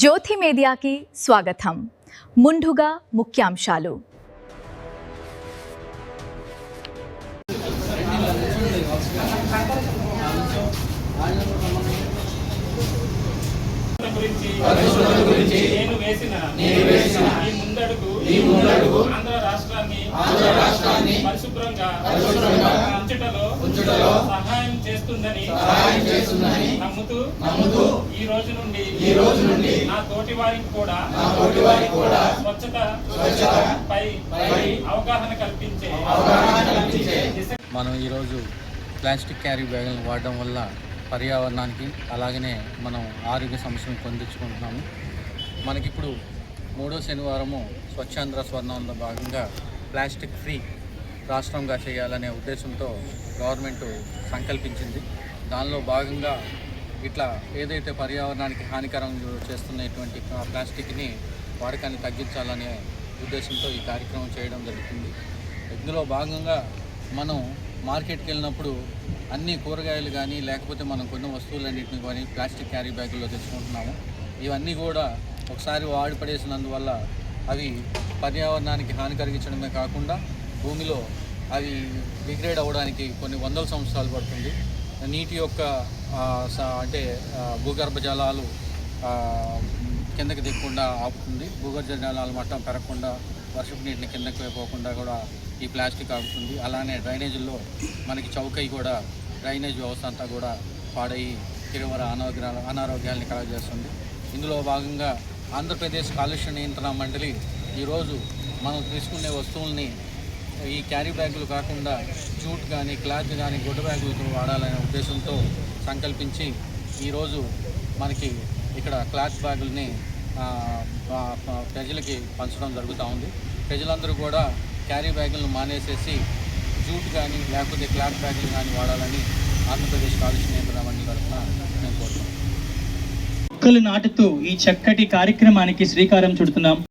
జ్యోతి మీడియాకి స్వాగతం. ముందుగా ముఖ్యాంశాలు. నేను వేసిన ఈ ముందడుగు ఆంధ్ర రాష్ట్రాన్ని పరిశుభ్రంగా ఉంచుటలో సహాయం చేస్తుందని నమ్ముతూ ఈ రోజు నుండి నా తోటి వారికి కూడా స్వచ్ఛతపై అవగాహన కల్పించే మనం ఈరోజు ప్లాస్టిక్ క్యారీ బ్యాగులను వాడడం వల్ల పర్యావరణానికి అలాగనే మనం ఆరోగ్య సమస్యలను పొందించుకుంటున్నాము. మనకిప్పుడు 3వ శనివారము స్వచ్ఛాంధ్ర స్వర్ణంలో భాగంగా ప్లాస్టిక్ ఫ్రీ రాష్ట్రంగా చేయాలనే ఉద్దేశంతో గవర్నమెంట్ సంకల్పించింది. దానిలో భాగంగా ఇట్లా ఏదైతే పర్యావరణానికి హానికరం చేస్తున్నటువంటి ప్లాస్టిక్ని వాడకాన్ని తగ్గించాలనే ఉద్దేశంతో ఈ కార్యక్రమం చేయడం జరుగుతుంది. ఇందులో భాగంగా మనం మార్కెట్కి వెళ్ళినప్పుడు అన్ని కూరగాయలు కానీ లేకపోతే మనం కొన్ని వస్తువులన్నింటినీ కానీ ప్లాస్టిక్ క్యారీ బ్యాగుల్లో తెచ్చుకుంటున్నాము. ఇవన్నీ కూడా ఒకసారి వాడి పడేసినందువల్ల అవి పర్యావరణానికి హాని కలిగించడమే కాకుండా భూమిలో అవి డిగ్రేడ్ అవ్వడానికి కొన్ని వందల సంవత్సరాలు పడుతుంది. నీటి యొక్క అంటే భూగర్భ జలాలు కిందకి దిగకుండా ఆపుతుంది. భూగర్భ జలాల మట్టం పెరగకుండా వర్షపు నీటిని కిందకి పోకుండా కూడా ఈ ప్లాస్టిక్ ఆగుతుంది. అలానే డ్రైనేజీల్లో మనకి చౌకై కూడా డ్రైనేజ్ వ్యవస్థ అంతా కూడా పాడయి తీవ్ర అనారోగ్యాలని కలగజేస్తుంది. ఇందులో భాగంగా ఆంధ్రప్రదేశ్ కాలుష్య నియంత్రణ మండలి ఈరోజు మనం తీసుకునే వస్తువుల్ని ఈ క్యారీ బ్యాగులు కాకుండా జూట్ కానీ క్లాత్ కానీ గుడ్డ బ్యాగులతో వాడాలనే ఉద్దేశంతో సంకల్పించి ఈరోజు మనకి ఇక్కడ క్లాత్ బ్యాగుల్ని ప్రజలకి పంచడం జరుగుతూ ఉంది. ప్రజలందరూ కూడా క్యారీ బ్యాగులను మానేసేసి జూట్ కానీ లేకపోతే క్లాత్ బ్యాగులు కానీ వాడాలని ఆంధ్రప్రదేశ్ కాలుష్య నియంత్రణ మండలి తరఫున నేను కోరుతున్నాను. మొక్కలు నాటుతూ ఈ చక్కటి కార్యక్రమానికి శ్రీకారం చుడుతున్నాం.